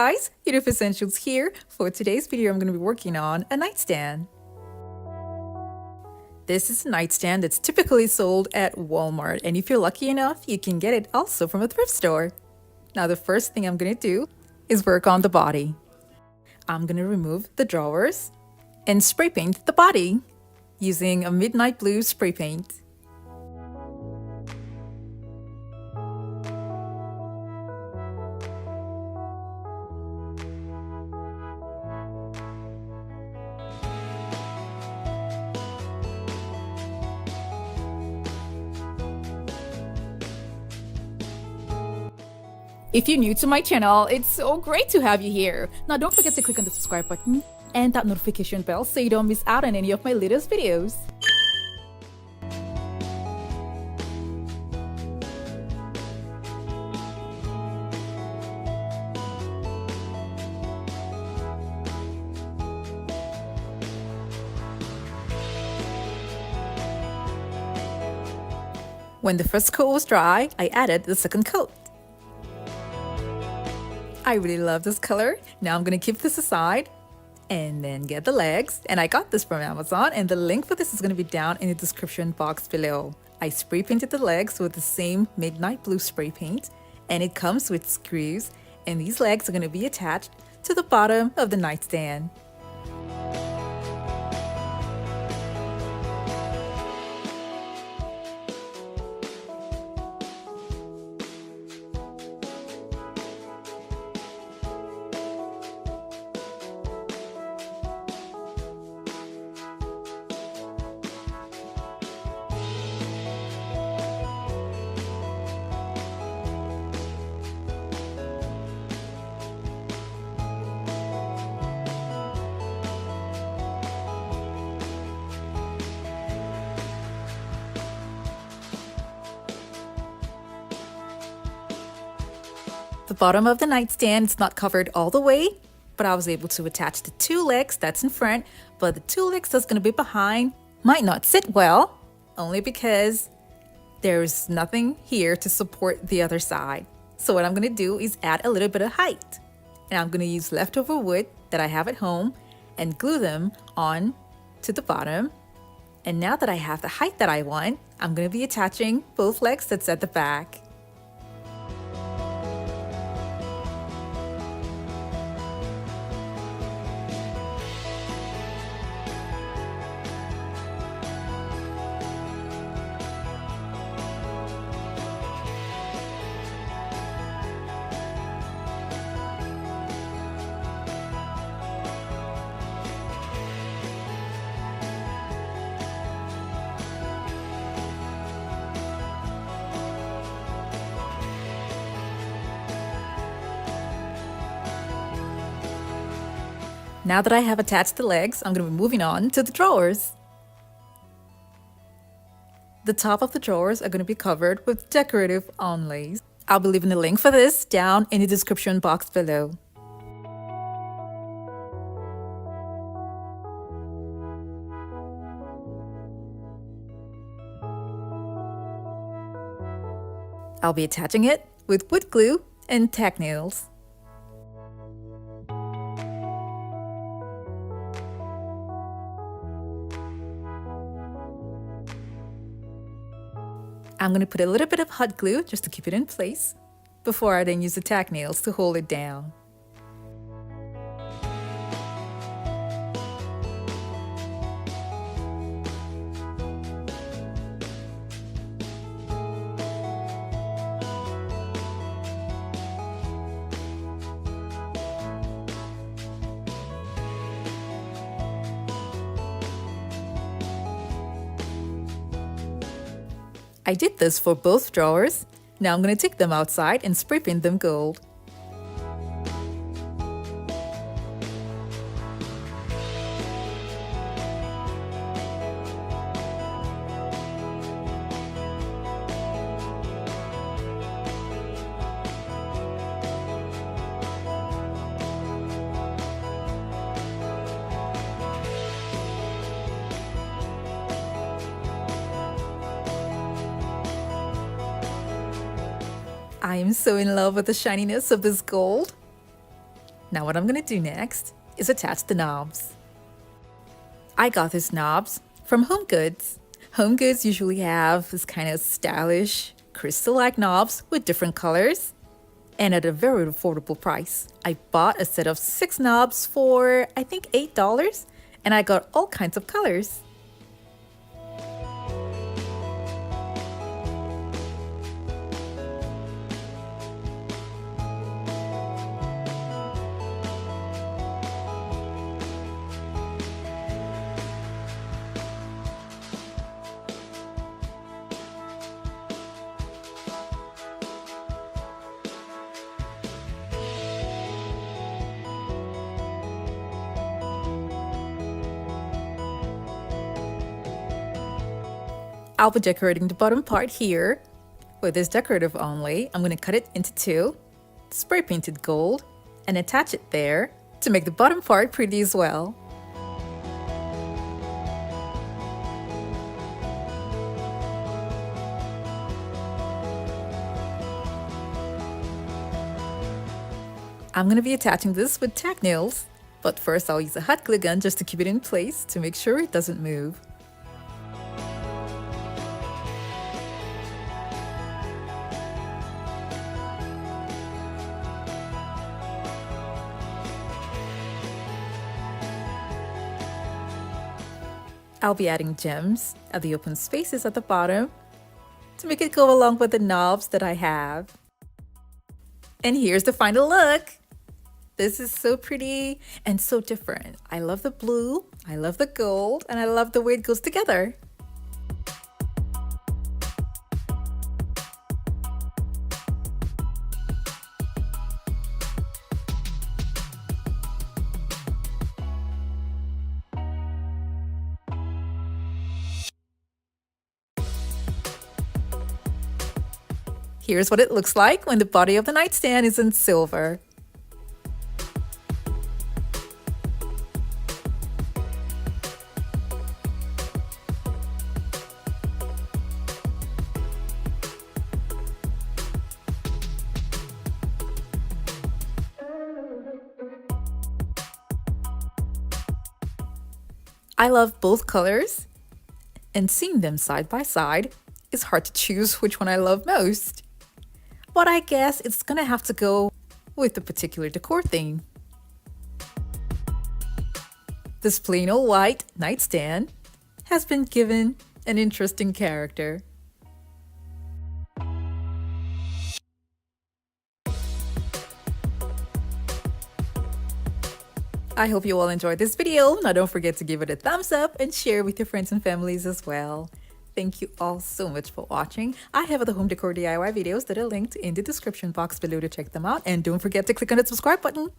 Guys, Uniqueness Essentials here. For today's video, I'm going to be working on a nightstand. This is a nightstand that's typically sold at Walmart, and if you're lucky enough, you can get it also from a thrift store. Now, the first thing I'm going to do is work on the body. I'm going to remove the drawers and spray paint the body using a midnight blue spray paint. If you're new to my channel, it's so great to have you here. Now don't forget to click on the subscribe button and that notification bell so you don't miss out on any of my latest videos. When the first coat was dry, I added the second coat. I really love this color. Now I'm gonna keep this aside and then get the legs. And I got this from Amazon, and the link for this is gonna be down in the description box below. I spray painted the legs with the same midnight blue spray paint, and it comes with screws, and these legs are gonna be attached to the bottom of the nightstand. The bottom of the nightstand is not covered all the way, but I was able to attach the two legs that's in front, but the two legs that's going to be behind might not sit well, only because there's nothing here to support the other side. So what I'm going to do is add a little bit of height, and I'm going to use leftover wood that I have at home and glue them on to the bottom. And now that I have the height that I want, I'm going to be attaching both legs that's at the back. Now that I have attached the legs, I'm going to be moving on to the drawers. The top of the drawers are going to be covered with decorative onlays. I'll be leaving the link for this down in the description box below. I'll be attaching it with wood glue and tack nails. I'm going to put a little bit of hot glue just to keep it in place before I then use the tack nails to hold it down. I did this for both drawers. Now I'm going to take them outside and spray paint them gold. I am so in love with the shininess of this gold. Now what I'm gonna do next is attach the knobs. I got these knobs from Home Goods. Home Goods usually have this kind of stylish crystal-like knobs with different colors and at a very affordable price. I bought a set of 6 knobs for I think $8 and I got all kinds of colors. I'll be decorating the bottom part here with this decorative only. I'm going to cut it into 2, spray painted gold, and attach it there to make the bottom part pretty as well. I'm going to be attaching this with tack nails, but first I'll use a hot glue gun just to keep it in place to make sure it doesn't move. I'll be adding gems at the open spaces at the bottom to make it go along with the knobs that I have. And here's the final look. This is so pretty and so different. I love the blue, I love the gold, and I love the way it goes together. Here's what it looks like when the body of the nightstand is in silver. I love both colors, and seeing them side by side, it's hard to choose which one I love most. But I guess it's gonna have to go with the particular decor theme. This plain old white nightstand has been given an interesting character. I hope you all enjoyed this video. Now don't forget to give it a thumbs up and share with your friends and families as well. Thank you all so much for watching. I have other home decor DIY videos that are linked in the description box below to check them out. And don't forget to click on the subscribe button.